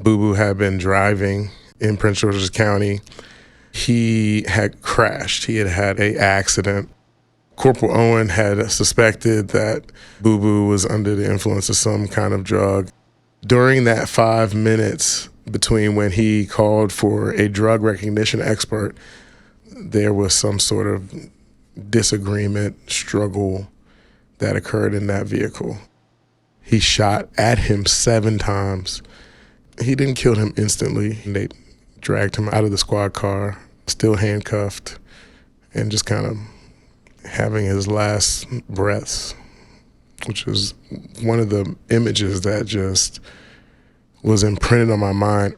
Boo Boo had been driving in Prince George's County. He had crashed. He had had an accident. Corporal Owen had suspected that Boo Boo was under the influence of some kind of drug. During that 5 minutes between when he called for a drug recognition expert, there was some sort of disagreement, struggle that occurred in that vehicle. He shot at him 7 times. He didn't kill him instantly. They dragged him out of the squad car, still handcuffed, and just kind of having his last breaths, which was one of the images that just was imprinted on my mind.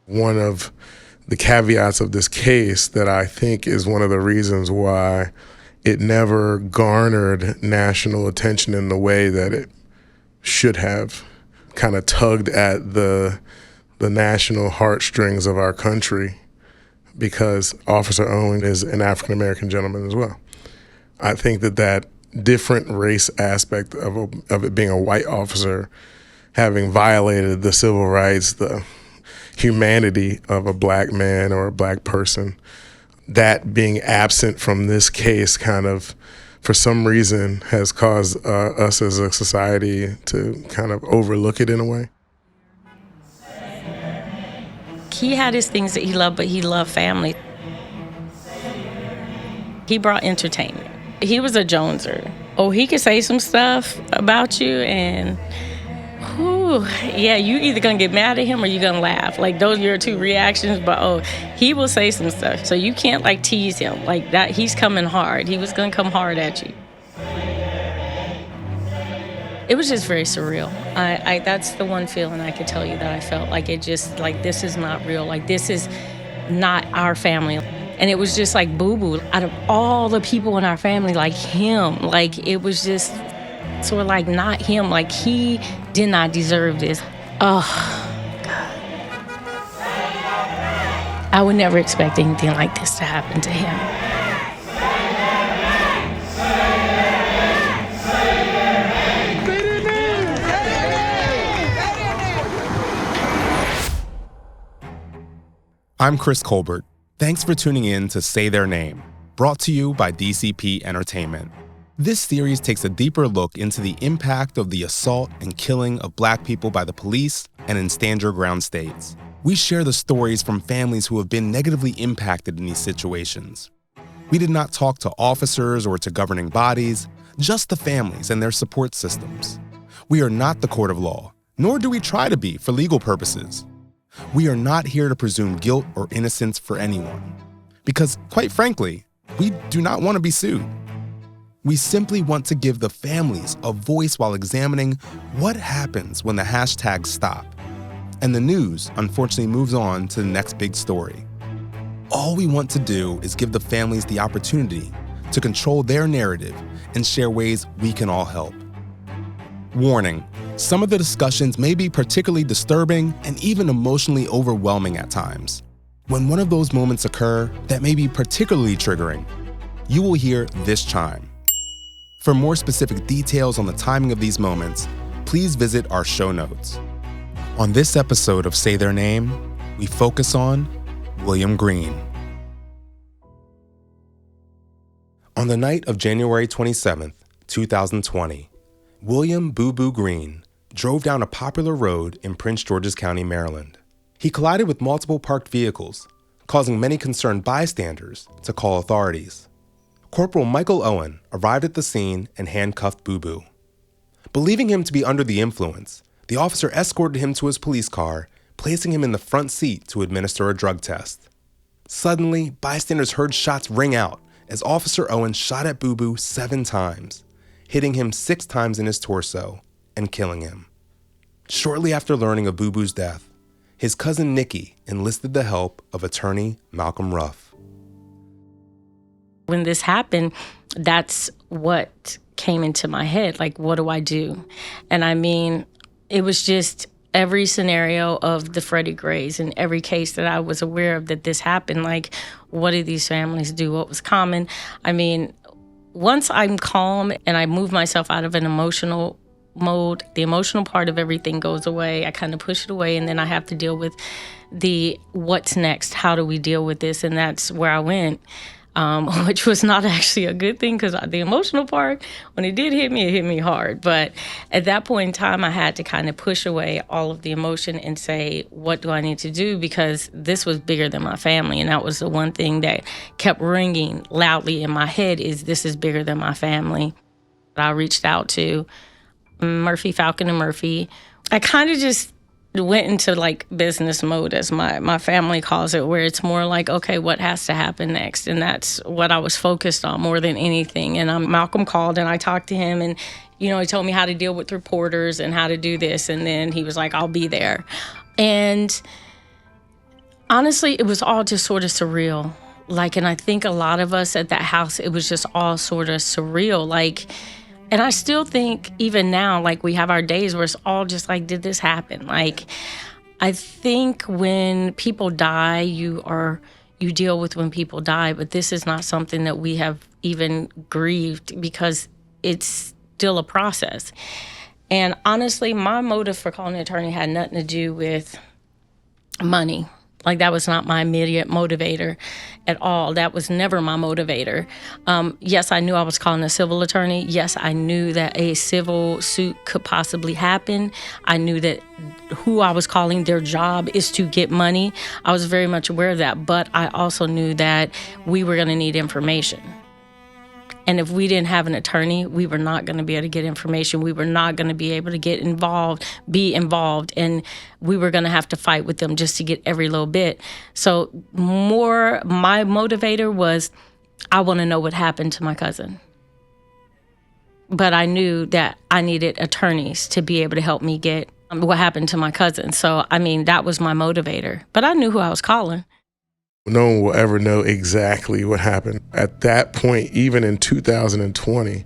One of the caveats of this case that I think is one of the reasons why it never garnered national attention in the way that it should have, kind of tugged at the national heartstrings of our country, because Officer Owen is an African-American gentleman as well. I think that different race aspect of it being a white officer having violated the civil rights, the humanity of a black man or a black person, that being absent from this case kind of, for some reason, has caused us as a society to kind of overlook it in a way. He had his things that he loved, but he loved family. He brought entertainment. He was a Joneser. Oh, he could say some stuff about you and, whew, yeah, you either gonna get mad at him or you gonna laugh. Like, those are your 2 reactions, but he will say some stuff. So you can't like tease him like that. He's coming hard. He was gonna come hard at you. It was just very surreal. I that's the one feeling I could tell you that I felt. Like, it just, like, this is not real. Like, this is not our family. And it was just like Boo Boo. Out of all the people in our family, like him, like, it was just sort of like not him. Like, he did not deserve this. Oh, God. I would never expect anything like this to happen to him. I'm Chris Colbert. Thanks for tuning in to Say Their Name, brought to you by DCP Entertainment. This series takes a deeper look into the impact of the assault and killing of Black people by the police and in Stand Your Ground states. We share the stories from families who have been negatively impacted in these situations. We did not talk to officers or to governing bodies, just the families and their support systems. We are not the court of law, nor do we try to be for legal purposes. We are not here to presume guilt or innocence for anyone, because, quite frankly, we do not want to be sued. We simply want to give the families a voice while examining what happens when the hashtags stop, and the news unfortunately moves on to the next big story. All we want to do is give the families the opportunity to control their narrative and share ways we can all help. Warning: some of the discussions may be particularly disturbing and even emotionally overwhelming at times. When one of those moments occur that may be particularly triggering, you will hear this chime. For more specific details on the timing of these moments, please visit our show notes. On this episode of Say Their Name, we focus on William Green. On the night of January 27th, 2020, William Boo Boo Green drove down a popular road in Prince George's County, Maryland. He collided with multiple parked vehicles, causing many concerned bystanders to call authorities. Corporal Michael Owen arrived at the scene and handcuffed Boo Boo. Believing him to be under the influence, the officer escorted him to his police car, placing him in the front seat to administer a drug test. Suddenly, bystanders heard shots ring out as Officer Owen shot at Boo Boo 7 times, hitting him 6 times in his torso and killing him. Shortly after learning of Boo Boo's death, his cousin Nikki enlisted the help of attorney Malcolm Ruff. When this happened, that's what came into my head. Like, what do I do? And I mean, it was just every scenario of the Freddie Grays and every case that I was aware of that this happened. Like, what did these families do? What was common? I mean, once I'm calm and I move myself out of an emotional mode. The emotional part of everything goes away. I kind of push it away, and then I have to deal with the what's next. How do we deal with this? And that's where I went, which was not actually a good thing, because the emotional part, when it did hit me, it hit me hard. But at that point in time, I had to kind of push away all of the emotion and say, what do I need to do? Because this was bigger than my family. And that was the one thing that kept ringing loudly in my head, is this is bigger than my family. I reached out to Murphy, Falcon and Murphy. I kind of just went into like business mode, as my family calls it, where it's more like, okay, what has to happen next? And that's what I was focused on more than anything. And Malcolm called and I talked to him, and he told me how to deal with reporters and how to do this. And then he was like, I'll be there. And honestly, it was all just sort of surreal. And I think a lot of us at that house, it was just all sort of surreal. And I still think even now, we have our days where it's all just like, did this happen? I think when people die, you deal with when people die, but this is not something that we have even grieved, because it's still a process. And honestly, my motive for calling an attorney had nothing to do with money. That was not my immediate motivator at all. That was never my motivator. Yes, I knew I was calling a civil attorney. Yes, I knew that a civil suit could possibly happen. I knew that who I was calling, their job is to get money. I was very much aware of that. But I also knew that we were going to need information. And if we didn't have an attorney, we were not going to be able to get information. We were not going to be able to be involved, and we were going to have to fight with them just to get every little bit. So my motivator was, I want to know what happened to my cousin. But I knew that I needed attorneys to be able to help me get what happened to my cousin. So, that was my motivator. But I knew who I was calling. No one will ever know exactly what happened. At that point, even in 2020,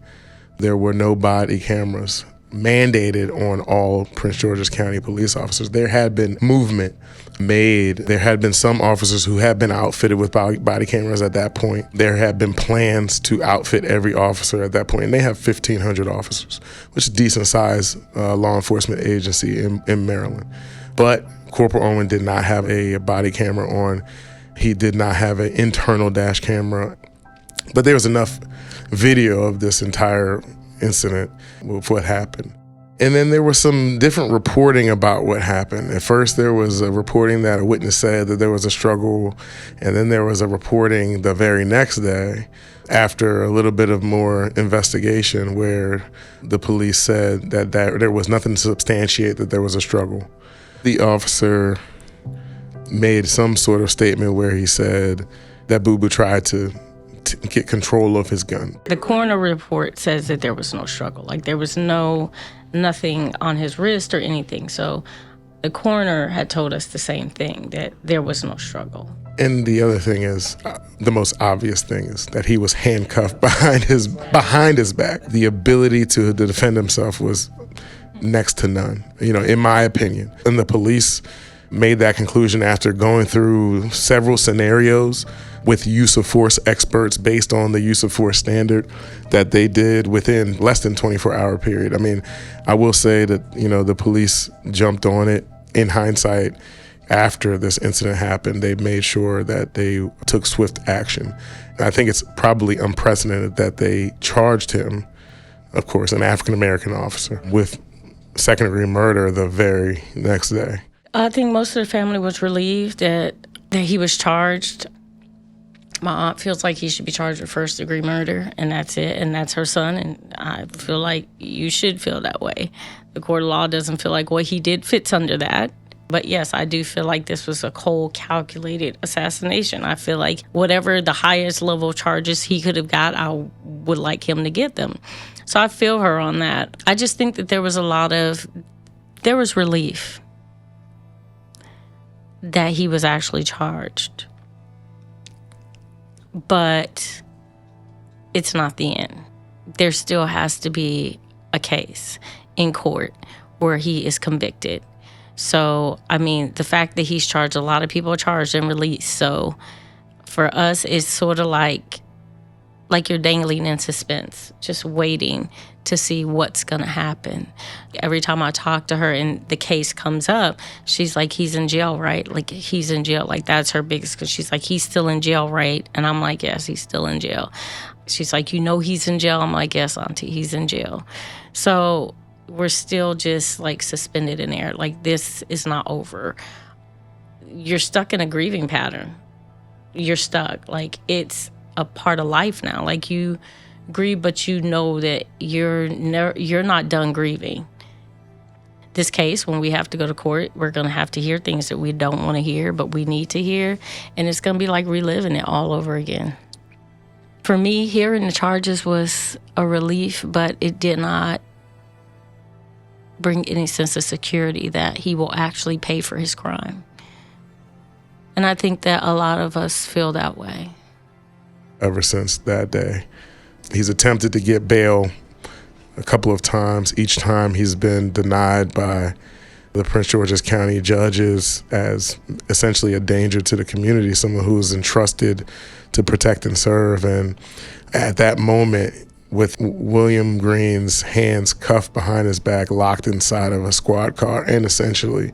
there were no body cameras mandated on all Prince George's County police officers. There had been movement made. There had been some officers who had been outfitted with body cameras at that point. There had been plans to outfit every officer at that point. And they have 1,500 officers, which is a decent-sized law enforcement agency in Maryland. But Corporal Owen did not have a body camera on. He did not have an internal dash camera, but there was enough video of this entire incident with what happened. And then there was some different reporting about what happened. At first, there was a reporting that a witness said that there was a struggle, and then there was a reporting the very next day, after a little bit of more investigation, where the police said that there was nothing to substantiate that there was a struggle. The officer made some sort of statement where he said that Boo Boo tried to get control of his gun. The coroner report says that there was no struggle. There was nothing on his wrist or anything. So the coroner had told us the same thing, that there was no struggle. And the other thing is, the most obvious thing is that he was handcuffed behind his back. The ability to defend himself was next to none, in my opinion. And the police made that conclusion after going through several scenarios with use of force experts based on the use of force standard that they did within less than 24-hour period. I will say that, the police jumped on it. In hindsight, after this incident happened, they made sure that they took swift action. And I think it's probably unprecedented that they charged him, of course, an African-American officer, with second-degree murder the very next day. I think most of the family was relieved that he was charged. My aunt feels like he should be charged with first-degree murder, and that's it, and that's her son, and I feel like you should feel that way. The court of law doesn't feel like what he did fits under that. But yes, I do feel like this was a cold, calculated assassination. I feel like whatever the highest level charges he could have got, I would like him to get them. So I feel her on that. I just think that there was relief that he was actually charged. But it's not the end. There still has to be a case in court where he is convicted. So, the fact that he's charged, a lot of people are charged and released. So for us, it's sort of like like you're dangling in suspense, just waiting to see what's going to happen. Every time I talk to her and the case comes up, she's like, he's in jail, right? Like, he's in jail. Like, that's her biggest, because she's like, he's still in jail, right? And I'm like, yes, he's still in jail. She's like, you know he's in jail? I'm like, yes, Auntie, he's in jail. So we're still just like suspended in air. Like, this is not over. You're stuck in a grieving pattern. You're stuck. Like, it's a part of life now. Like, you grieve, but you know that you're not done grieving. This case, when we have to go to court, we're going to have to hear things that we don't want to hear, but we need to hear. And it's going to be like reliving it all over again. For me, hearing the charges was a relief, but it did not bring any sense of security that he will actually pay for his crime. And I think that a lot of us feel that way. Ever since that day, he's attempted to get bail a couple of times. Each time he's been denied by the Prince George's County judges as essentially a danger to the community, someone who is entrusted to protect and serve. And at that moment, with William Green's hands cuffed behind his back, locked inside of a squad car, and essentially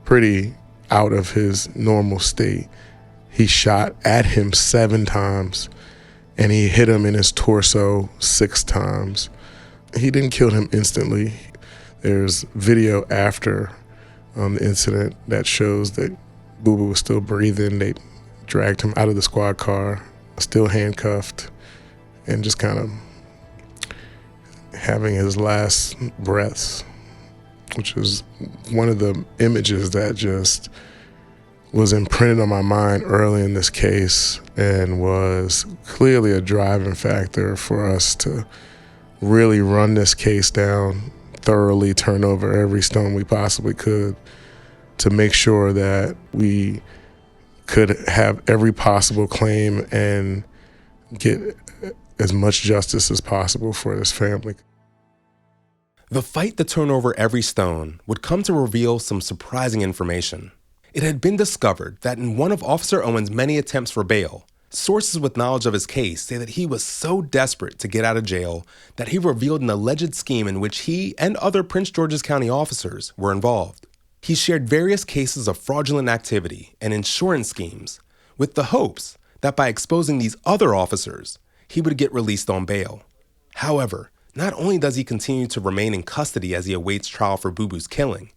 pretty out of his normal state, he shot at him 7 times, and he hit him in his torso 6 times. He didn't kill him instantly. There's video after the incident that shows that Boo Boo was still breathing. They dragged him out of the squad car, still handcuffed, and just kind of having his last breaths, which is one of the images that just was imprinted on my mind early in this case and was clearly a driving factor for us to really run this case down thoroughly, turn over every stone we possibly could to make sure that we could have every possible claim and get as much justice as possible for this family. The fight to turn over every stone would come to reveal some surprising information. It had been discovered that in one of Officer Owen's many attempts for bail, sources with knowledge of his case say that he was so desperate to get out of jail that he revealed an alleged scheme in which he and other Prince George's County officers were involved. He shared various cases of fraudulent activity and insurance schemes with the hopes that by exposing these other officers, he would get released on bail. However, not only does he continue to remain in custody as he awaits trial for Boo Boo's killing,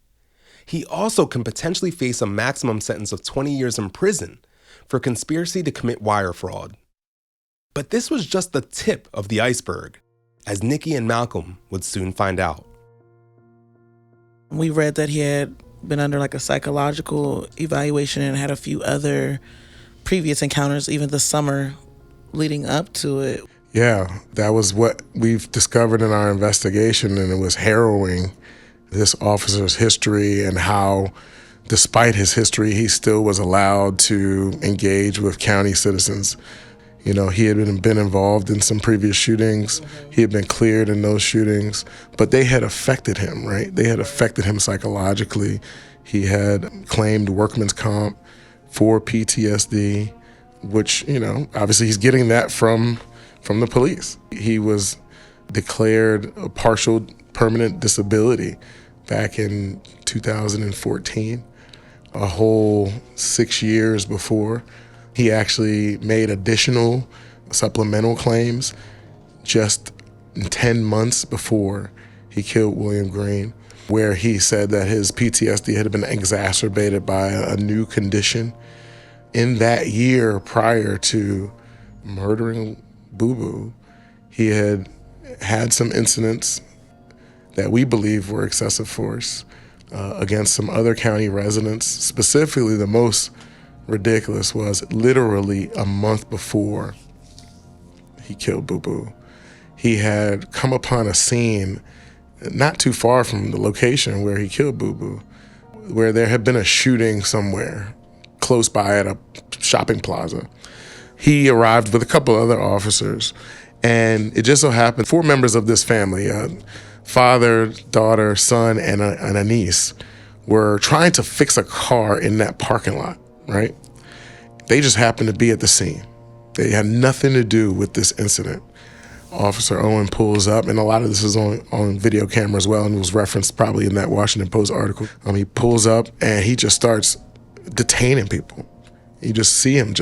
he also can potentially face a maximum sentence of 20 years in prison for conspiracy to commit wire fraud. But this was just the tip of the iceberg, as Nikki and Malcolm would soon find out. We read that he had been under like a psychological evaluation and had a few other previous encounters, even the summer leading up to it. Yeah, that was what we've discovered in our investigation, and it was harrowing, this officer's history and how, despite his history, he still was allowed to engage with county citizens. You know, he had been involved in some previous shootings. He had been cleared in those shootings, but they had affected him, right? They had affected him psychologically. He had claimed workman's comp for PTSD, which, you know, obviously he's getting that from the police. He was declared a partial permanent disability back in 2014, a whole 6 years before. He actually made additional supplemental claims just 10 months before he killed William Green, where he said that his PTSD had been exacerbated by a new condition. In that year prior to murdering Boo Boo, he had had some incidents that we believe were excessive force against some other county residents. Specifically, the most ridiculous was literally a month before he killed Boo Boo. He had come upon a scene not too far from the location where he killed Boo Boo, where there had been a shooting somewhere close by at a shopping plaza. He arrived with a couple other officers, and it just so happened 4 members of this family, father, daughter, son, and a niece, were trying to fix a car in that parking lot, right? They just happened to be at the scene. They had nothing to do with this incident. Officer Owen pulls up, and a lot of this is on video camera as well, and was referenced probably in that Washington Post article. He pulls up and he just starts detaining people. You just see him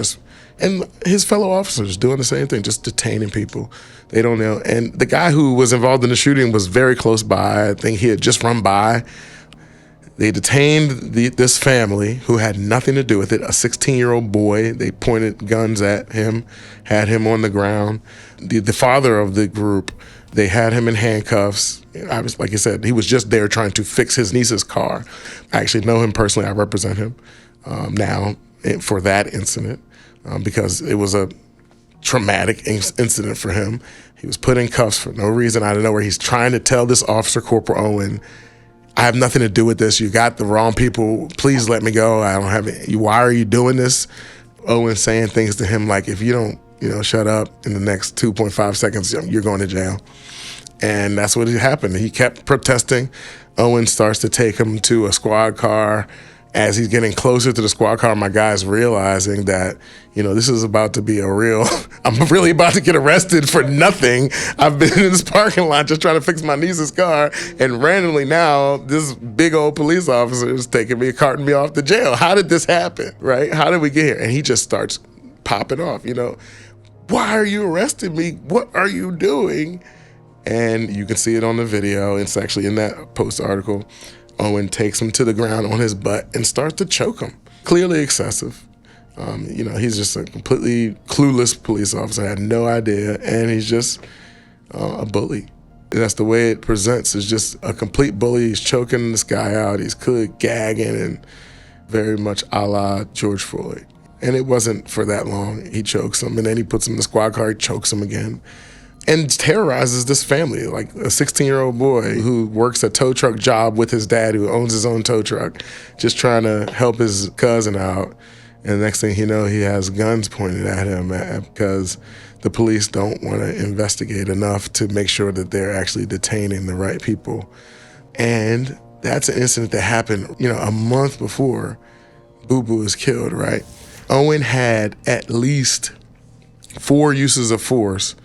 and his fellow officers doing the same thing, just detaining people. They don't know. And the guy who was involved in the shooting was very close by. I think he had just run by. They detained this family who had nothing to do with it, a 16-year-old boy. They pointed guns at him, had him on the ground. The father of the group, they had him in handcuffs. Like I said, he was just there trying to fix his niece's car. I actually know him personally. I represent him now for that incident because it was a traumatic incident for him. He was put in cuffs for no reason out of nowhere. He's trying to tell this officer, Corporal Owen, I have nothing to do with this. You got the wrong people. Please let me go. I don't have it. Why are you doing this? Owen saying things to him like, if you don't, shut up in the next 2.5 seconds, you're going to jail. And that's what happened. He kept protesting. Owen starts to take him to a squad car. As he's getting closer to the squad car, my guy's realizing that, this is about to be I'm really about to get arrested for nothing. I've been in this parking lot just trying to fix my niece's car, and randomly now this big old police officer is carting me off to jail. How did this happen, right? How did we get here? And he just starts popping off, Why are you arresting me? What are you doing? And you can see it on the video. It's actually in that Post article. Owen takes him to the ground on his butt and starts to choke him. Clearly excessive. He's just a completely clueless police officer, had no idea, and he's just a bully. That's the way it presents, is just a complete bully. He's choking this guy out. He's gagging, and very much a la George Floyd. And it wasn't for that long. He chokes him, and then he puts him in the squad car, he chokes him again. And terrorizes this family, like a 16-year-old boy who works a tow truck job with his dad, who owns his own tow truck, just trying to help his cousin out. And the next thing you know, he has guns pointed at him because the police don't want to investigate enough to make sure that they're actually detaining the right people. And that's an incident that happened, a month before Boo Boo was killed, right? Owen had at least 4 uses of force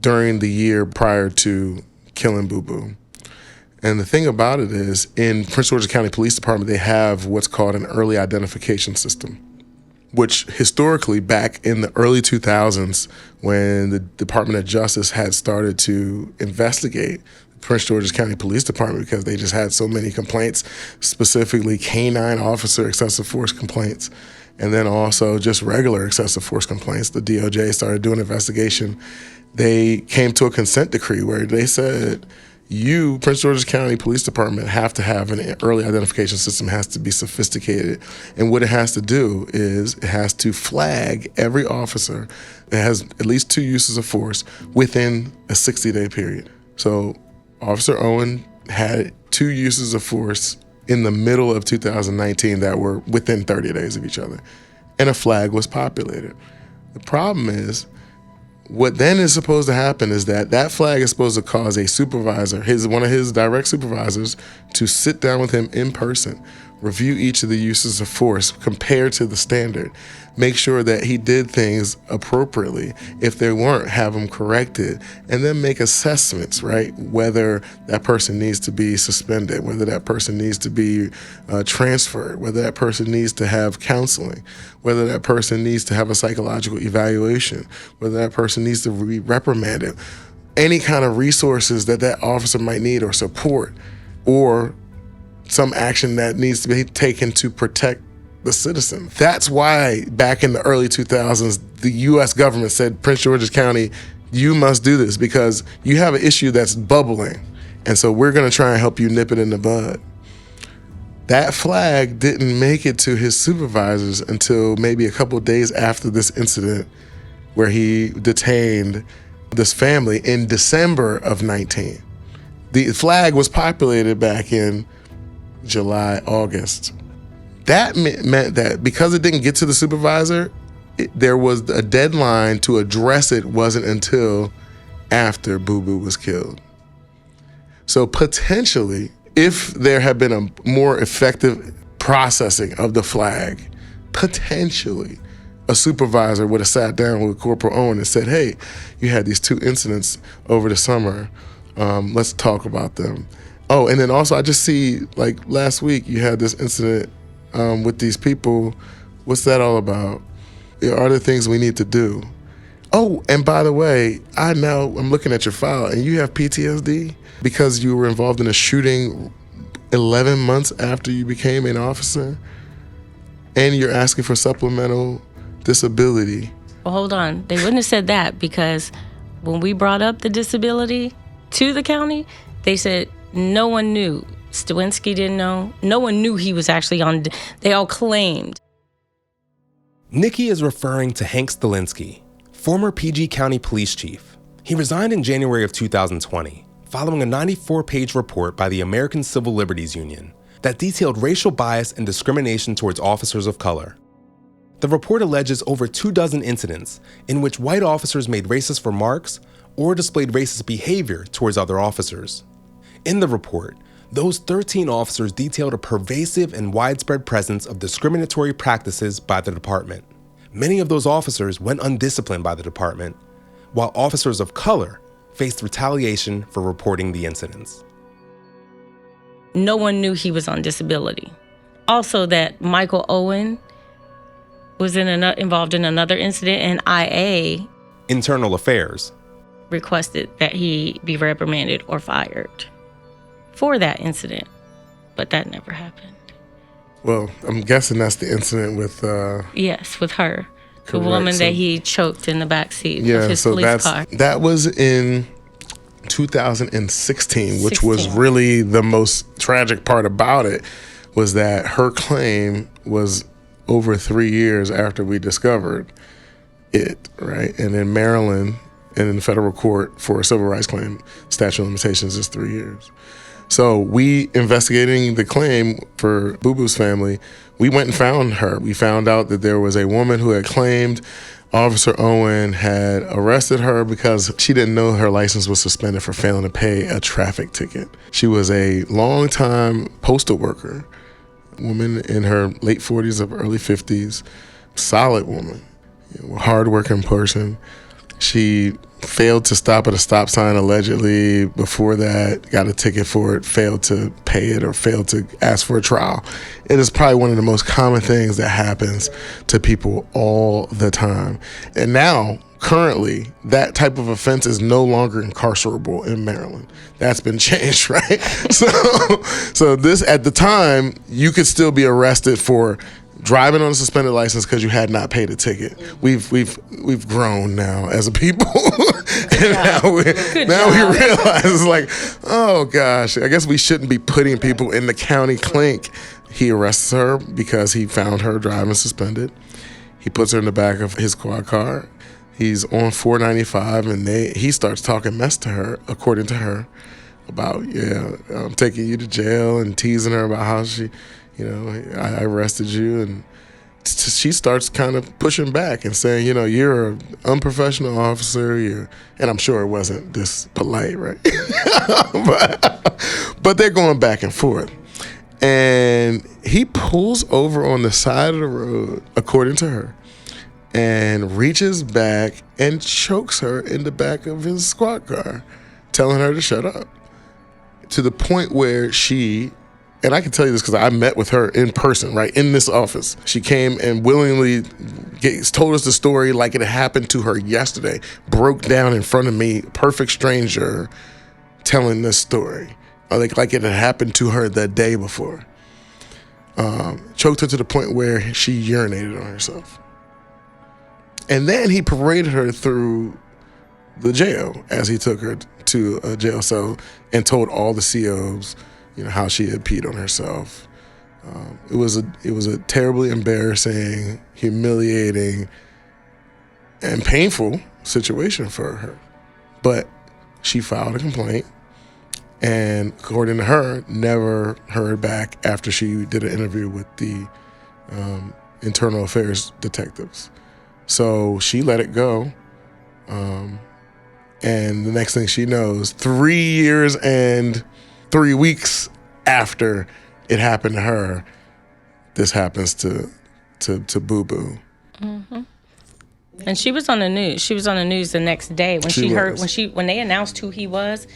during the year prior to killing Boo Boo. And the thing about it is, in Prince George's County Police Department, they have what's called an early identification system, which historically, back in the early 2000s, when the Department of Justice had started to investigate Prince George's County Police Department because they just had so many complaints, specifically canine officer excessive force complaints, and then also just regular excessive force complaints. The DOJ started doing an investigation. They came to a consent decree where they said, you, Prince George's County Police Department, have to have an early identification system, has to be sophisticated. And what it has to do is it has to flag every officer that has at least 2 uses of force within a 60-day period. So Officer Owen had 2 uses of force in the middle of 2019 that were within 30 days of each other. And a flag was populated. The problem is, what then is supposed to happen is that flag is supposed to cause a supervisor, one of his direct supervisors, to sit down with him in person, review each of the uses of force compared to the standard, make sure that he did things appropriately. If they weren't, have them corrected, and then make assessments, right? Whether that person needs to be suspended, whether that person needs to be transferred, whether that person needs to have counseling, whether that person needs to have a psychological evaluation, whether that person needs to be reprimanded, any kind of resources that officer might need, or support, or some action that needs to be taken to protect the citizen. That's why back in the early 2000s, the U.S. government said, Prince George's County, you must do this because you have an issue that's bubbling. And so we're going to try and help you nip it in the bud. That flag didn't make it to his supervisors until maybe a couple of days after this incident where he detained this family in December of 19. The flag was populated back in July, August. That meant that because it didn't get to the supervisor, there was a deadline to address it wasn't until after Boo Boo was killed. So potentially, if there had been a more effective processing of the flag, potentially a supervisor would have sat down with Corporal Owen and said, hey, you had these 2 incidents over the summer. Let's talk about them. Oh, and then also I just see, like last week, you had this incident with these people. What's that all about? Are there things we need to do? Oh, and by the way, I'm looking at your file, and you have PTSD because you were involved in a shooting 11 months after you became an officer, and you're asking for supplemental disability. Well, hold on. They wouldn't have said that, because when we brought up the disability to the county, they said no one knew. Stawinski didn't know. No one knew he was actually on. They all claimed. Nikki is referring to Hank Stawinski, former PG County police chief. He resigned in January of 2020, following a 94-page report by the American Civil Liberties Union that detailed racial bias and discrimination towards officers of color. The report alleges over 24 incidents in which white officers made racist remarks or displayed racist behavior towards other officers. In the report, those 13 officers detailed a pervasive and widespread presence of discriminatory practices by the department. Many of those officers went undisciplined by the department, while officers of color faced retaliation for reporting the incidents. No one knew he was on disability. Also, that Michael Owen was involved in another incident, and IA, Internal Affairs, requested that he be reprimanded or fired for that incident, but that never happened. Well, I'm guessing that's the incident with... Yes, with her, the correct, woman so- that he choked in the backseat Yeah, of his so police car. that was in 2016, which was 16. really the most tragic part about it, was that her claim was over 3 years after we discovered it, right? And in Maryland and in the federal court for a civil rights claim, statute of limitations is 3 years. So we, investigating the claim for Boo Boo's family, we went and found her. We found out that there was a woman who had claimed Officer Owen had arrested her because she didn't know her license was suspended for failing to pay a traffic ticket. She was a longtime postal worker, woman in her late 40s or early 50s, solid woman, hardworking person. She failed to stop at a stop sign allegedly. Before that, got a ticket for it, failed to pay it, or failed to ask for a trial. It is probably one of the most common things that happens to people all the time. And now, currently, that type of offense is no longer incarcerable in Maryland. That's been changed, right? So this, at the time, you could still be arrested for driving on a suspended license because you had not paid a ticket. We've grown now as a people, and now we realize it's like, oh gosh, I guess we shouldn't be putting people in the county clink. He arrests her because he found her driving suspended. He puts her in the back of his squad car. He's on 495, and he starts talking mess to her, according to her, about I'm taking you to jail, and teasing her about how she. I arrested you, and she starts kind of pushing back and saying, you're an unprofessional officer. And I'm sure it wasn't this polite, right? but they're going back and forth. And he pulls over on the side of the road, according to her, and reaches back and chokes her in the back of his squad car, telling her to shut up, to the point where she... And I can tell you this because I met with her in person, right, in this office. She came and willingly told us the story like it happened to her yesterday, broke down in front of me, perfect stranger, telling this story, like it had happened to her the day before. Choked her to the point where she urinated on herself. And then he paraded her through the jail as he took her to a jail cell and told all the COs how she had peed on herself. It was a terribly embarrassing, humiliating, and painful situation for her. But she filed a complaint, and according to her, never heard back after she did an interview with the internal affairs detectives. So she let it go. And the next thing she knows, 3 years and 3 weeks after it happened to her, this happens to Boo Boo. Mm-hmm. And she was on the news. She was on the news the next day when She heard was. when they announced who he was.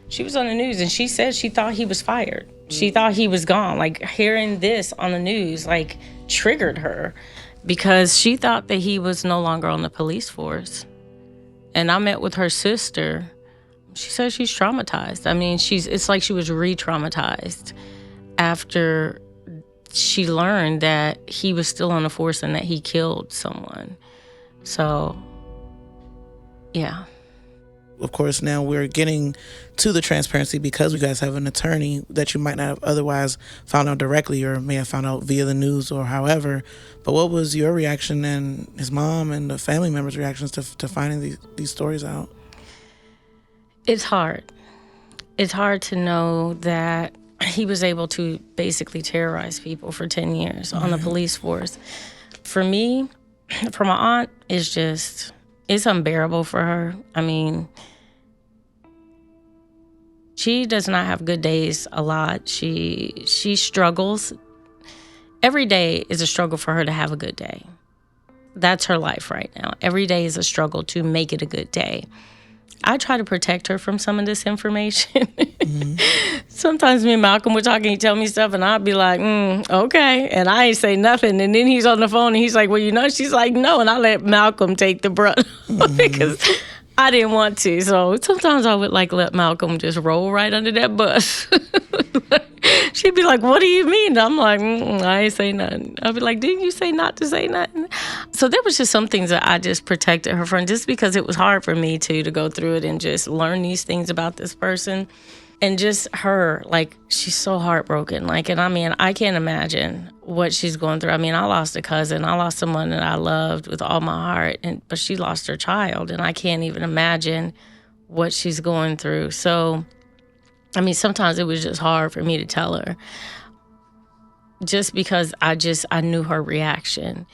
She was on the news and she said she thought he was fired. She thought he was gone. Like, hearing this on the news like triggered her because she thought that he was no longer on the police force. And I met with her sister. She said she's traumatized. I mean, it's like she was re-traumatized after she learned that he was still on the force and that he killed someone. So, yeah. Of course, now we're getting to the transparency because you guys have an attorney that you might not have otherwise found out directly or may have found out via the news or however. But what was your reaction and his mom and the family members' reactions to finding these stories out? It's hard. It's hard to know that he was able to basically terrorize people for 10 years on the police force. For me, for my aunt, it's unbearable for her. I mean, she does not have good days a lot. She struggles. Every day is a struggle for her to have a good day. That's her life right now. Every day is a struggle to make it a good day. I try to protect her from some of this information. Sometimes me and Malcolm were talking, he'd tell me stuff, and I'd be like, okay. And I ain't say nothing. And then he's on the phone, and he's like, well, you know, she's like, no. And I let Malcolm take the brunt because I didn't want to. So sometimes I would let Malcolm just roll right under that bus. She'd be like, what do you mean? I'm like, I ain't say nothing. I'd be like, didn't you say not to say nothing? So there was just some things that I just protected her from, just because it was hard for me to go through it and just learn these things about this person. And just her, she's so heartbroken. And I mean, I can't imagine what she's going through. I mean, I lost a cousin. I lost someone that I loved with all my heart, but she lost her child, and I can't even imagine what she's going through. So, I mean, sometimes it was just hard for me to tell her, just because I knew her reaction,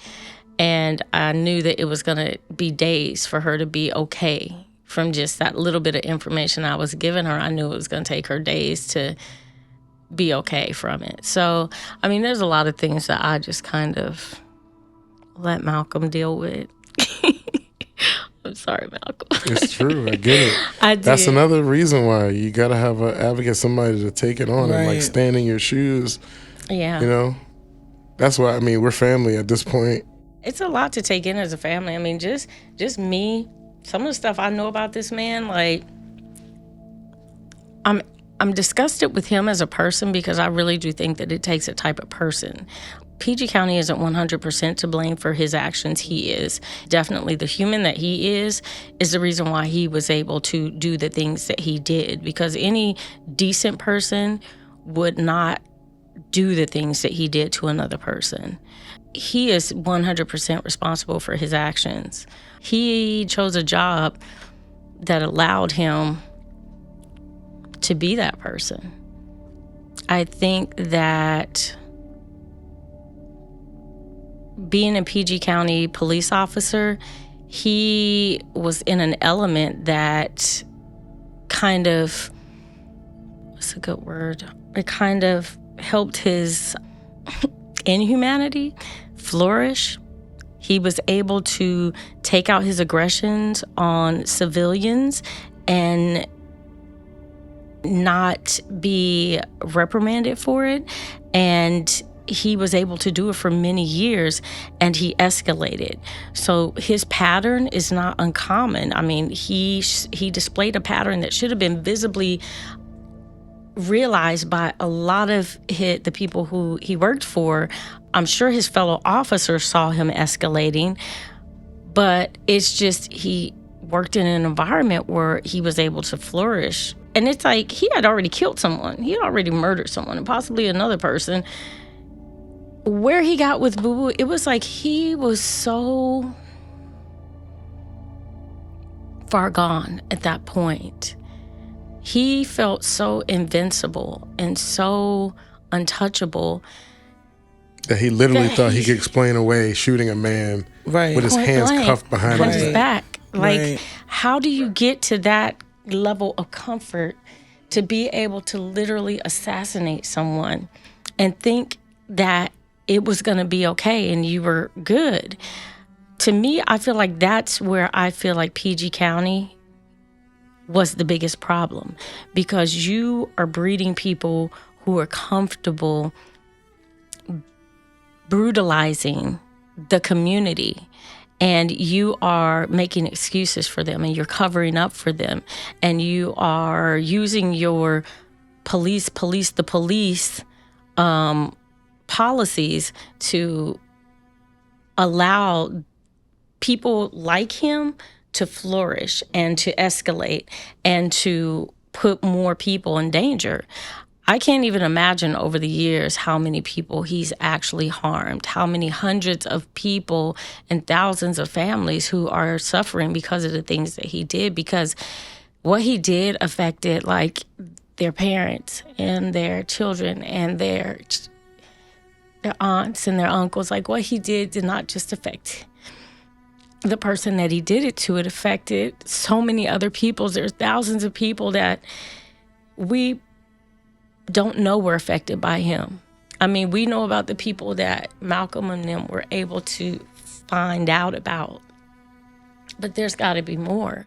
and I knew that it was going to be days for her to be okay. From just that little bit of information I was giving her, I knew it was going to take her days to be okay from it. So, I mean, there's a lot of things that I just kind of let Malcolm deal with. I'm sorry, Malcolm. It's true. I get it. I did. That's another reason why you got to have an advocate, somebody to take it on and stand in your shoes. Yeah. You know, that's why, I mean, we're family at this point. It's a lot to take in as a family. I mean, just me. Some of the stuff I know about this man, I'm disgusted with him as a person, because I really do think that it takes a type of person. PG County isn't 100% to blame for his actions. He is. Definitely the human that he is the reason why he was able to do the things that he did, because any decent person would not do the things that he did to another person. He is 100% responsible for his actions. He chose a job that allowed him to be that person. I think that being a PG County police officer, he was in an element that kind of, what's a good word? It kind of helped his inhumanity flourish. He was able to take out his aggressions on civilians and not be reprimanded for it. And he was able to do it for many years, and he escalated. So his pattern is not uncommon. I mean, he displayed a pattern that should have been visibly realized by a lot of the people who he worked for. I'm sure his fellow officers saw him escalating, but it's just he worked in an environment where he was able to flourish. And it's like he had already killed someone. He had already murdered someone, and possibly another person. Where he got with Boo Boo, it was like he was so far gone at that point. He felt so invincible and so untouchable that he literally thought he could explain away shooting a man with his hands cuffed behind his back. How do you get to that level of comfort to be able to literally assassinate someone and think that it was going to be okay and you were good? to me, I feel like that's where I feel like PG County was the biggest problem, because you are breeding people who are comfortable brutalizing the community, and you are making excuses for them, and you're covering up for them, and you are using your police the police policies to allow people like him to flourish and to escalate and to put more people in danger. I can't even imagine over the years how many people he's actually harmed, how many hundreds of people and thousands of families who are suffering because of the things that he did, because what he did affected like their parents and their children and their aunts and their uncles. Like what he did not just affect the person that he did it to, it affected so many other people. There's thousands of people that we don't know were affected by him. I mean, we know about the people that Malcolm and them were able to find out about, but there's got to be more.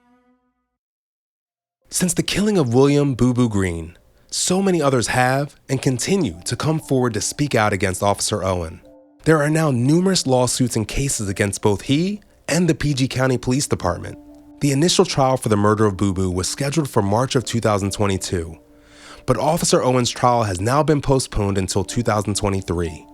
Since the killing of William Boo Boo Green, so many others have and continue to come forward to speak out against Officer Owen. There are now numerous lawsuits and cases against both he and the PG County Police Department. The initial trial for the murder of Boo Boo was scheduled for March of 2022, but Officer Owen's trial has now been postponed until 2023.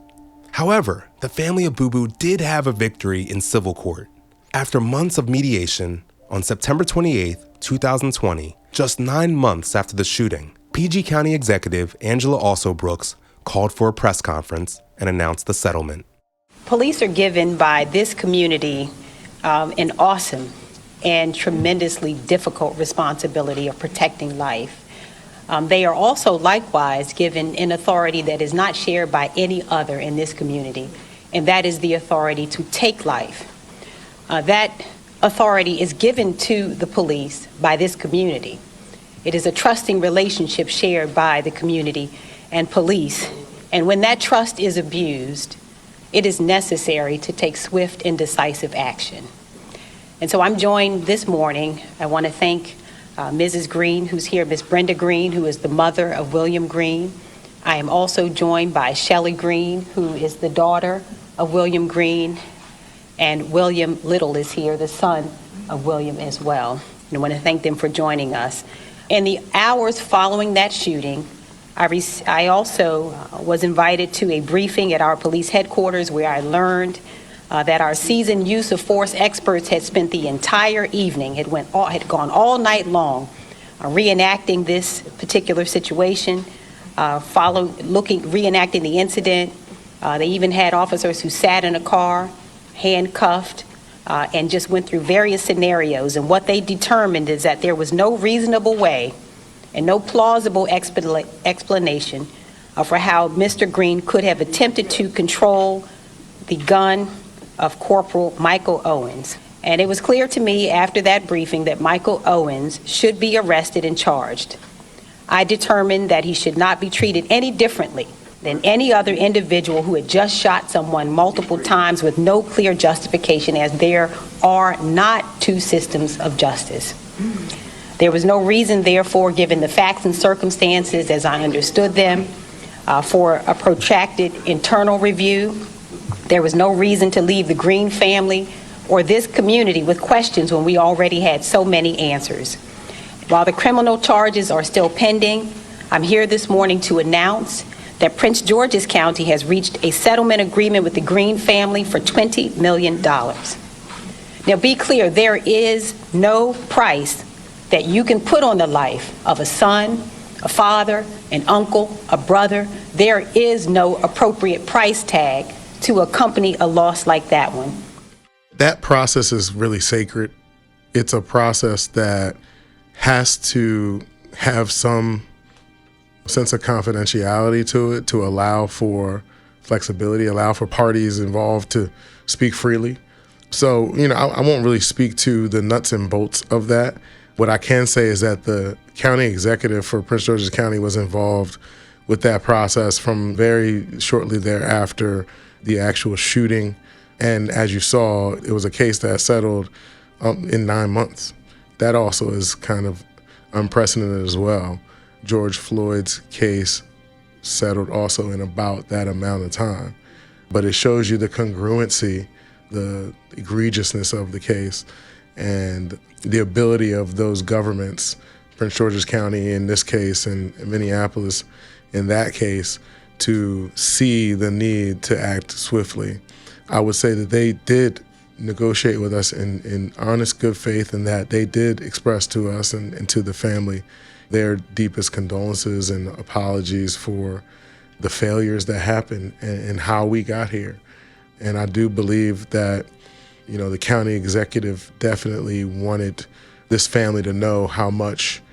However, the family of Boo Boo did have a victory in civil court. After months of mediation, on September 28, 2020, just 9 months after the shooting, PG County Executive Angela Also Brooks called for a press conference and announced the settlement. Police are given by this community an awesome and tremendously difficult responsibility of protecting life. They are also likewise given an authority that is not shared by any other in this community, and that is the authority to take life. That authority is given to the police by this community. It is a trusting relationship shared by the community and police, and when that trust is abused, it is necessary to take swift and decisive action. And so I'm joined this morning. I want to thank Mrs. Green, who's here, Miss Brenda Green, who is the mother of William Green. I am also joined by Shelley Green, who is the daughter of William Green, and William Little is here, the son of William as well. And I want to thank them for joining us. In the hours following that shooting, I also was invited to a briefing at our police headquarters where I learned that our seasoned use of force experts had spent the entire evening, had gone all night long reenacting this particular situation, reenacting the incident. They even had officers who sat in a car, handcuffed, and just went through various scenarios. And what they determined is that there was no reasonable way and no plausible explanation for how Mr. Green could have attempted to control the gun of Corporal Michael Owens. And it was clear to me after that briefing that Michael Owens should be arrested and charged. I determined that he should not be treated any differently than any other individual who had just shot someone multiple times with no clear justification, as there are not two systems of justice. There was no reason, therefore, given the facts and circumstances as I understood them, for a protracted internal review. There was no reason to leave the Green family or this community with questions when we already had so many answers. While the criminal charges are still pending, I'm here this morning to announce that Prince George's County has reached a settlement agreement with the Green family for $20 million. Now, be clear, there is no price that you can put on the life of a son, a father, an uncle, a brother. There is no appropriate price tag to accompany a loss like that one. That process is really sacred. It's a process that has to have some sense of confidentiality to it to allow for flexibility, allow for parties involved to speak freely. So, I won't really speak to the nuts and bolts of that. What I can say is that the county executive for Prince George's County was involved with that process from very shortly thereafter the actual shooting And as you saw, it was a case that settled in 9 months. That also is kind of unprecedented as well. George Floyd's case settled also in about that amount of time. But it shows you the congruency, the egregiousness of the case, and the ability of those governments, Prince George's County in this case and Minneapolis in that case, to see the need to act swiftly. I would say that they did negotiate with us in honest good faith, and that they did express to us and to the family their deepest condolences and apologies for the failures that happened and how we got here. And I do believe that, the county executive definitely wanted this family to know how much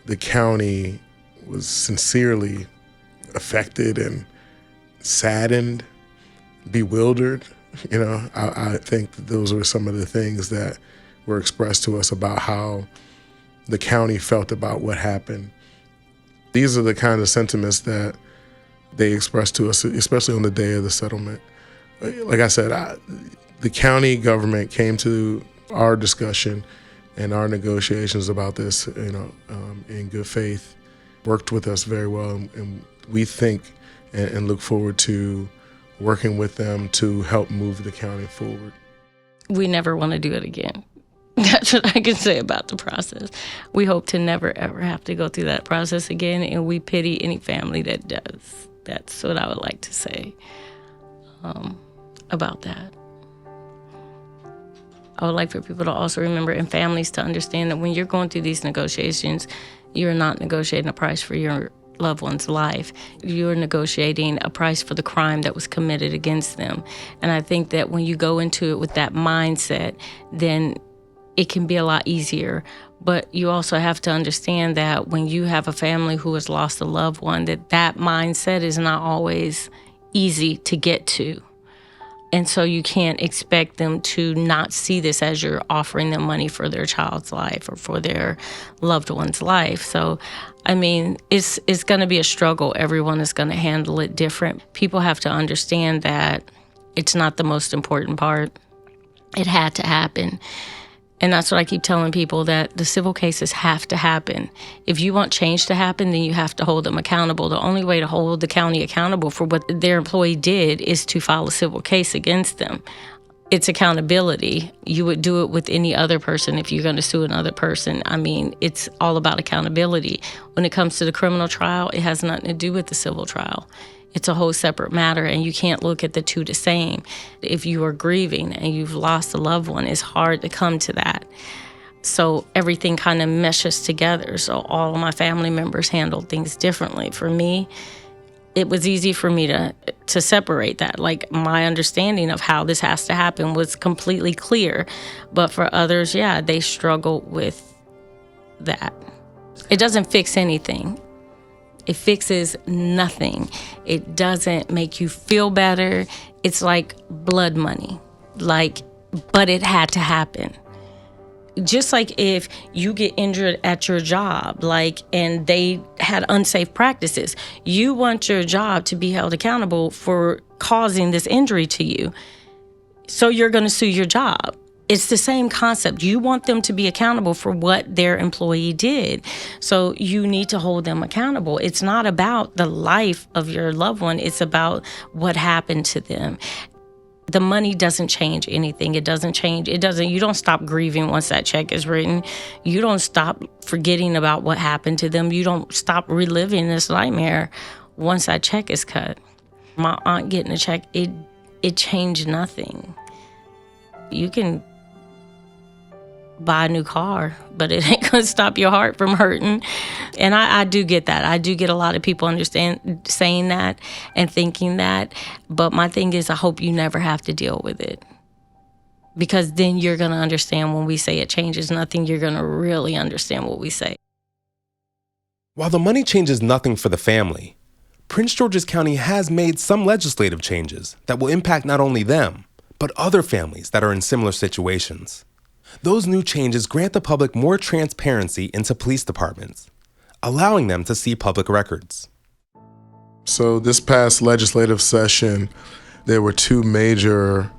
the county was sincerely affected and saddened, bewildered. I think that those were some of the things that were expressed to us about how the county felt about what happened. These are the kind of sentiments that they expressed to us, especially on the day of the settlement. Like I said, the county government came to our discussion and our negotiations about this, in good faith, worked with us very well, and we think and look forward to working with them to help move the county forward. We never want to do it again. That's what I can say about the process. We hope to never, ever have to go through that process again, and we pity any family that does. That's what I would like to say about that. I would like for people to also remember, and families to understand, that when you're going through these negotiations, you're not negotiating a price for your loved one's life. You're negotiating a price for the crime that was committed against them. And I think that when you go into it with that mindset, then it can be a lot easier. But you also have to understand that when you have a family who has lost a loved one, that mindset is not always easy to get to. And so you can't expect them to not see this as you're offering them money for their child's life or for their loved one's life. So, it's going to be a struggle. Everyone is going to handle it different. People have to understand that it's not the most important part. It had to happen. And that's what I keep telling people, that the civil cases have to happen. If you want change to happen, then you have to hold them accountable. The only way to hold the county accountable for what their employee did is to file a civil case against them. It's accountability. You would do it with any other person if you're going to sue another person. It's all about accountability. When it comes to the criminal trial, it has nothing to do with the civil trial. It's a whole separate matter, and you can't look at the two the same. If you are grieving and you've lost a loved one, it's hard to come to that. So everything kind of meshes together. So all of my family members handled things differently. For me, it was easy for me to separate that. Like, my understanding of how this has to happen was completely clear. But for others, they struggle with that. It doesn't fix anything. It fixes nothing. It doesn't make you feel better. It's like blood money. But it had to happen. Just like if you get injured at your job, and they had unsafe practices, you want your job to be held accountable for causing this injury to you. So you're going to sue your job. It's the same concept. You want them to be accountable for what their employee did. So you need to hold them accountable. It's not about the life of your loved one. It's about what happened to them. The money doesn't change anything. It doesn't change. You don't stop grieving once that check is written. You don't stop forgetting about what happened to them. You don't stop reliving this nightmare once that check is cut. My aunt getting a check, it changed nothing. You can buy a new car, but it ain't gonna stop your heart from hurting. And I do get that. I do get a lot of people saying that and thinking that. But my thing is, I hope you never have to deal with it. Because then you're gonna understand when we say it changes nothing, you're gonna really understand what we say. While the money changes nothing for the family, Prince George's County has made some legislative changes that will impact not only them, but other families that are in similar situations. Those new changes grant the public more transparency into police departments, allowing them to see public records. So this past legislative session, there were two major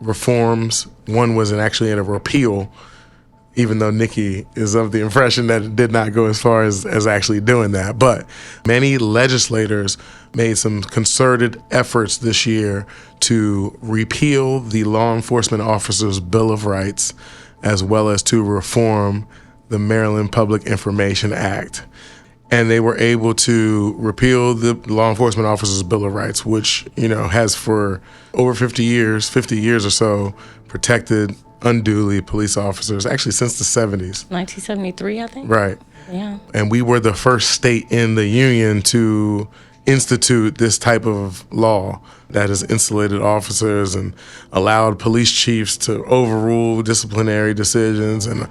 reforms. One was actually in a repeal, even though Nikki is of the impression that it did not go as far as actually doing that. But many legislators made some concerted efforts this year to repeal the Law Enforcement Officers' Bill of Rights, as well as to reform the Maryland Public Information Act. And they were able to repeal the Law Enforcement Officers' Bill of Rights, which, has for over 50 years or so, protected unduly police officers, actually since the 70s. 1973, I think. Right. Yeah. And we were the first state in the union to institute this type of law that has insulated officers and allowed police chiefs to overrule disciplinary decisions and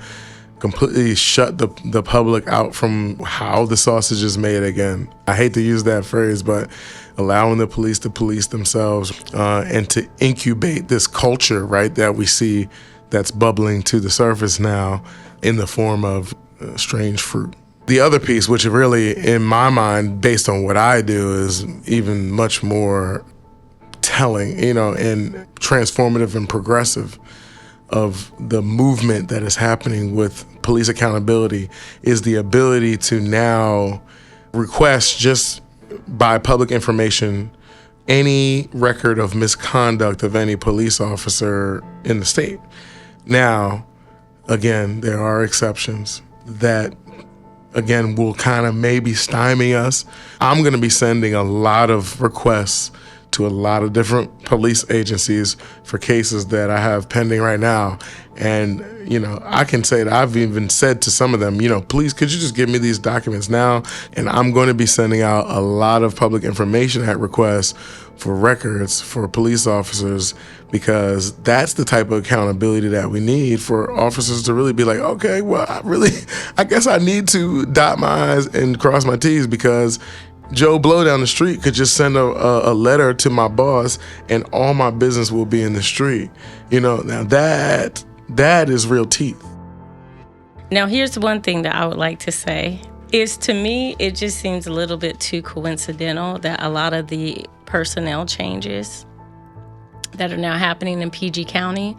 completely shut the public out from how the sausage is made again. I hate to use that phrase, but allowing the police to police themselves and to incubate this culture, right, that we see that's bubbling to the surface now in the form of strange fruit. The other piece, which really, in my mind, based on what I do, is even much more telling, and transformative and progressive of the movement that is happening with police accountability, is the ability to now request, just by public information, any record of misconduct of any police officer in the state. Now, again, there are exceptions that, again, will kind of maybe stymie us. I'm going to be sending a lot of requests to a lot of different police agencies for cases that I have pending right now. And, I can say that I've even said to some of them, please, could you just give me these documents now? And I'm going to be sending out a lot of Public Information Act requests for records for police officers, because that's the type of accountability that we need for officers to really be like, okay, well, I guess I need to dot my I's and cross my T's, because Joe Blow down the street could just send a letter to my boss and all my business will be in the street. Now that is real teeth. Now, here's one thing that I would like to say is, to me, it just seems a little bit too coincidental that a lot of the personnel changes that are now happening in PG County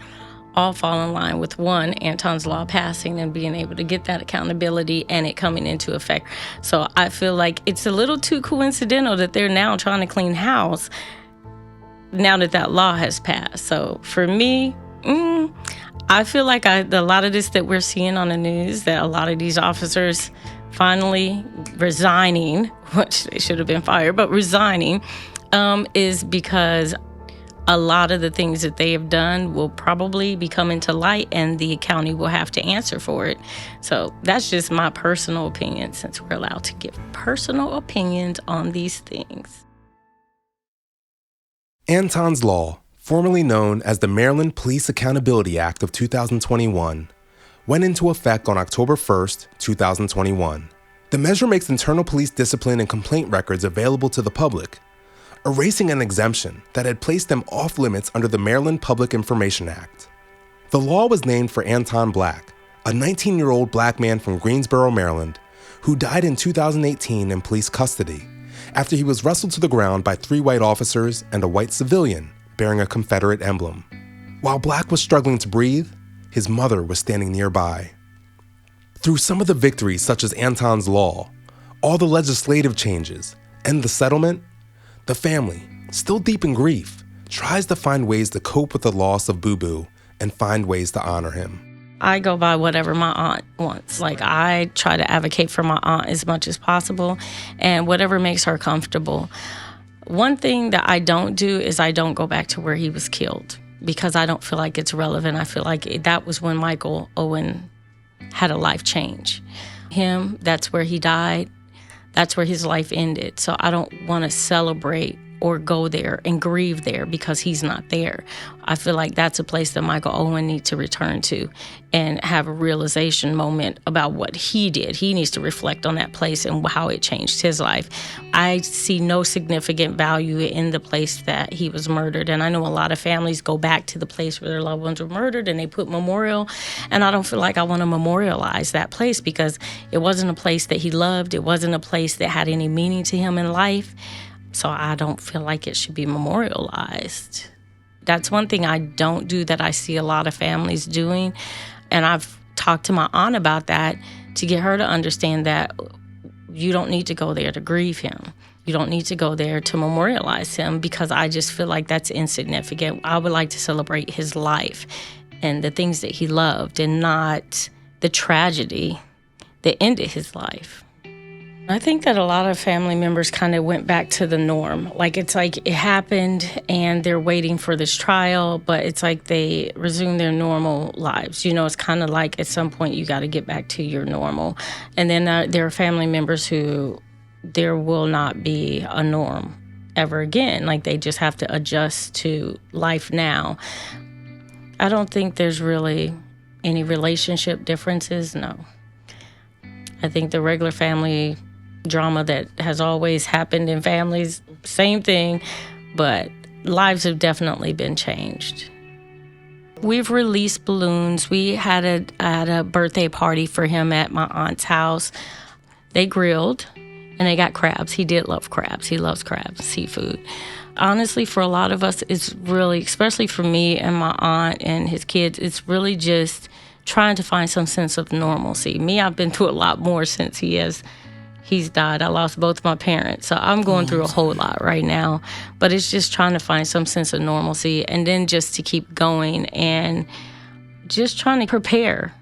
all fall in line with, one, Anton's law passing and being able to get that accountability and it coming into effect. So I feel like it's a little too coincidental that they're now trying to clean house now that law has passed. So for me, I feel like a lot of this that we're seeing on the news, that a lot of these officers finally resigning, which they should have been fired, but resigning, is because a lot of the things that they have done will probably be coming to light and the county will have to answer for it. So that's just my personal opinion, since we're allowed to give personal opinions on these things. Anton's Law, formerly known as the Maryland Police Accountability Act of 2021, went into effect on October 1st, 2021. The measure makes internal police discipline and complaint records available to the public, erasing an exemption that had placed them off limits under the Maryland Public Information Act. The law was named for Anton Black, a 19-year-old black man from Greensboro, Maryland, who died in 2018 in police custody after he was wrestled to the ground by 3 white officers and a white civilian bearing a Confederate emblem. While Black was struggling to breathe, his mother was standing nearby. Through some of the victories, such as Anton's Law, all the legislative changes, and the settlement, the family, still deep in grief, tries to find ways to cope with the loss of Boo Boo and find ways to honor him. I go by whatever my aunt wants. Like, I try to advocate for my aunt as much as possible and whatever makes her comfortable. One thing that I don't do is I don't go back to where he was killed, because I don't feel like it's relevant. I feel like that was when Michael Owen had a life change. That's where he died. That's where his life ended. So I don't want to celebrate or go there and grieve there because he's not there. I feel like that's a place that Michael Owen needs to return to and have a realization moment about what he did. He needs to reflect on that place and how it changed his life. I see no significant value in the place that he was murdered. And I know a lot of families go back to the place where their loved ones were murdered and they put memorial. And I don't feel like I want to memorialize that place because it wasn't a place that he loved. It wasn't a place that had any meaning to him in life. So I don't feel like it should be memorialized. That's one thing I don't do that I see a lot of families doing. And I've talked to my aunt about that to get her to understand that you don't need to go there to grieve him. You don't need to go there to memorialize him, because I just feel like that's insignificant. I would like to celebrate his life and the things that he loved, and not the tragedy that ended his life. I think that a lot of family members kind of went back to the norm. Like, it's like it happened and they're waiting for this trial, but it's like they resume their normal lives. You know, it's kind of like at some point you got to get back to your normal. And then there are family members who there will not be a norm ever again. Like, they just have to adjust to life now. I don't think there's really any relationship differences, no. I think the regular family drama that has always happened in families, same thing, but lives have definitely been changed. We've released balloons. We had a birthday party for him at my aunt's house. They grilled and they got crabs. He did love crabs. He loves crabs, seafood. Honestly, for a lot of us, it's really, especially for me and my aunt and his kids, it's really just trying to find some sense of normalcy. Me, I've been through a lot more since he's died. I lost both my parents, so I'm going through a whole lot right now. But it's just trying to find some sense of normalcy, and then just to keep going and just trying to prepare.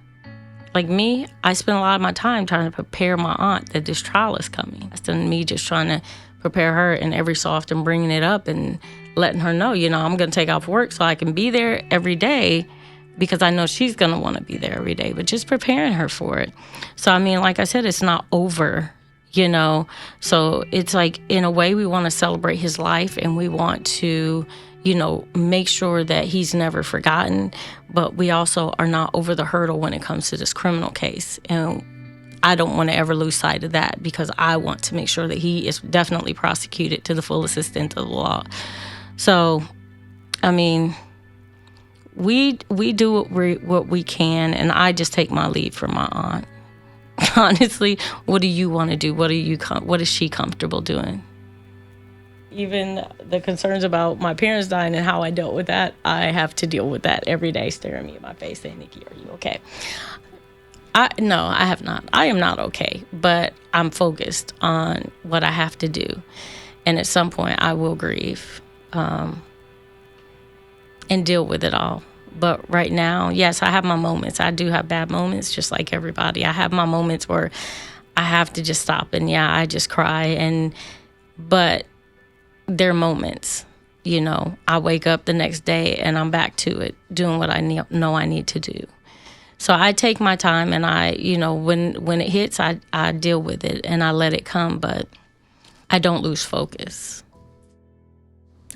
Like me, I spend a lot of my time trying to prepare my aunt that this trial is coming. And me just trying to prepare her, and every so often bringing it up and letting her know, you know, I'm going to take off work so I can be there every day, because I know she's going to want to be there every day, but just preparing her for it. So, I mean, like I said, it's not over, you know. So it's like, in a way, we want to celebrate his life, and we want to, you know, make sure that he's never forgotten, but we also are not over the hurdle when it comes to this criminal case. And I don't want to ever lose sight of that, because I want to make sure that he is definitely prosecuted to the fullest extent of the law. So, I mean, we do what we can, and I just take my lead from my aunt. Honestly, what do you want to do? What is she comfortable doing? Even the concerns about my parents dying and how I dealt with that, I have to deal with that every day, staring me in my face saying, Nikki, are you okay? No, I have not. I am not okay, but I'm focused on what I have to do. And at some point, I will grieve and deal with it all. But right now, yes, I have my moments. I do have bad moments, just like everybody. I have my moments where I have to just stop and, yeah, I just cry. But they're moments, you know. I wake up the next day and I'm back to it, doing what I know I need to do. So I take my time, and I, you know, when it hits, I deal with it and I let it come, but I don't lose focus.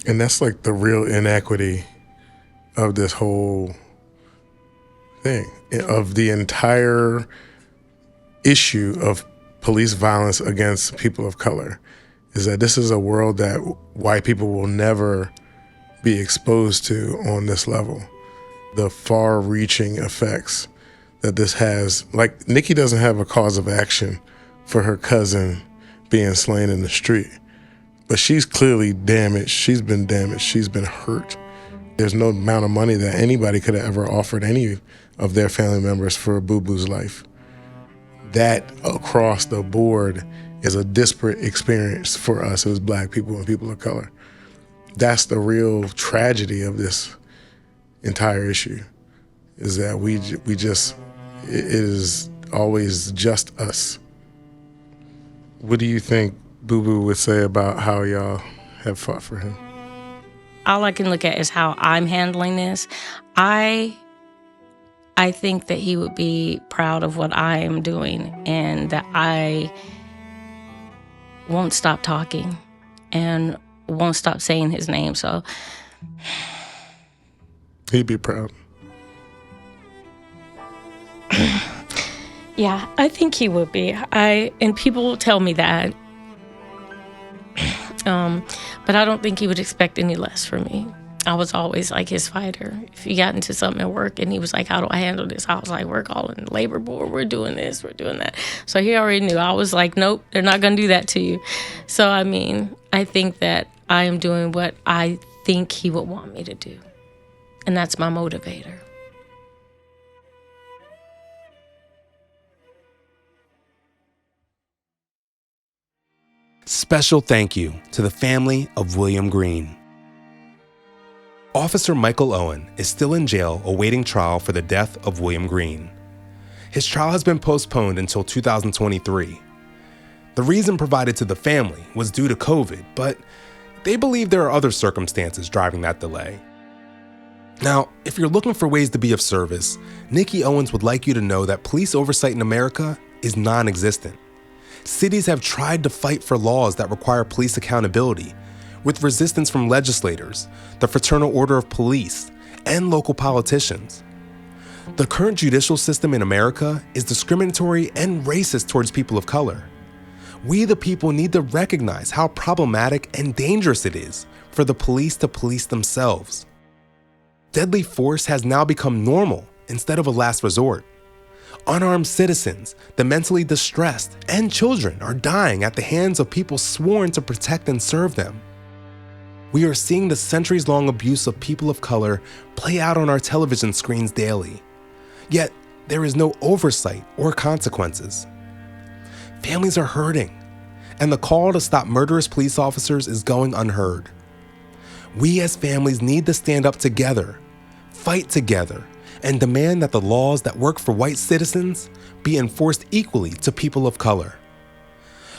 And that's like the real inequity of this whole thing, of the entire issue of police violence against people of color, is that this is a world that white people will never be exposed to on this level. The far-reaching effects that this has. Like, Nikki doesn't have a cause of action for her cousin being slain in the street, but she's clearly damaged. She's been damaged. She's been hurt. There's no amount of money that anybody could have ever offered any of their family members for Boo Boo's life. That across the board is a disparate experience for us as Black people and people of color. That's the real tragedy of this entire issue, is that it is always just us. What do you think Boo Boo would say about how y'all have fought for him? All I can look at is how I'm handling this. I think that he would be proud of what I am doing, and that I won't stop talking and won't stop saying his name. So he'd be proud. Yeah, I think he would be. And people tell me that. But I don't think he would expect any less from me. I was always like his fighter. If he got into something at work and he was like, how do I handle this? I was like, we're calling the labor board. We're doing this. We're doing that. So he already knew. I was like, nope, they're not going to do that to you. So, I mean, I think that I am doing what I think he would want me to do. And that's my motivator. Special thank you to the family of William Green. Officer Michael Owen is still in jail awaiting trial for the death of William Green. His trial has been postponed until 2023. The reason provided to the family was due to COVID, but they believe there are other circumstances driving that delay. Now, if you're looking for ways to be of service, Nikki Owens would like you to know that police oversight in America is non-existent. Cities have tried to fight for laws that require police accountability, with resistance from legislators, the Fraternal Order of Police, and local politicians. The current judicial system in America is discriminatory and racist towards people of color. We the people need to recognize how problematic and dangerous it is for the police to police themselves. Deadly force has now become normal instead of a last resort. Unarmed citizens, the mentally distressed, and children are dying at the hands of people sworn to protect and serve them. We are seeing the centuries-long abuse of people of color play out on our television screens daily. Yet, there is no oversight or consequences. Families are hurting, and the call to stop murderous police officers is going unheard. We as families need to stand up together, fight together, and demand that the laws that work for white citizens be enforced equally to people of color.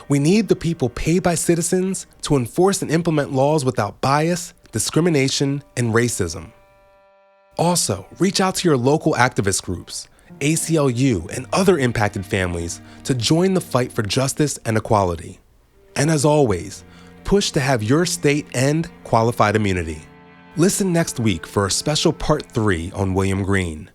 We need the people paid by citizens to enforce and implement laws without bias, discrimination, and racism. Also, reach out to your local activist groups, ACLU, and other impacted families to join the fight for justice and equality. And as always, push to have your state end qualified immunity. Listen next week for a special Part 3 on William Green.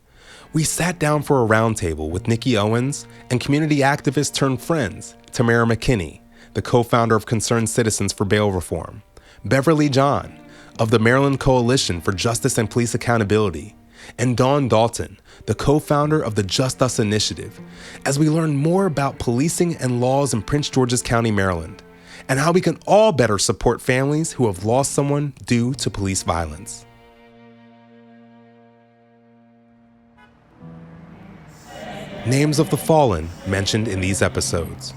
We sat down for a roundtable with Nikki Owens and community activist turned friends, Tamara McKinney, the co-founder of Concerned Citizens for Bail Reform, Beverly John, of the Maryland Coalition for Justice and Police Accountability, and Dawn Dalton, the co-founder of the Just Us Initiative, as we learn more about policing and laws in Prince George's County, Maryland, and how we can all better support families who have lost someone due to police violence. Names of the fallen mentioned in these episodes: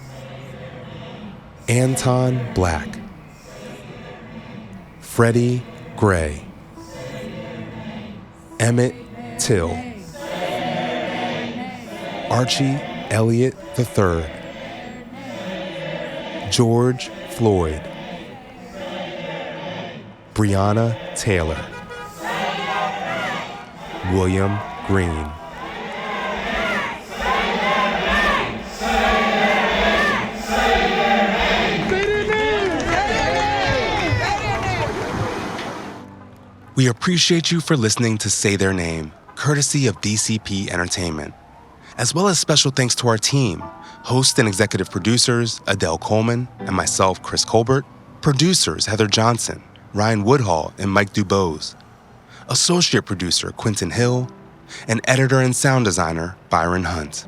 Anton Black, Freddie Gray, Emmett Till, Archie Elliott III, George Floyd, Breonna Taylor, William Green. We appreciate you for listening to Say Their Name, courtesy of DCP Entertainment, as well as special thanks to our team, host and executive producers Adele Coleman and myself, Chris Colbert, producers Heather Johnson, Ryan Woodhall, and Mike Dubose, associate producer Quentin Hill, and editor and sound designer Byron Hunt.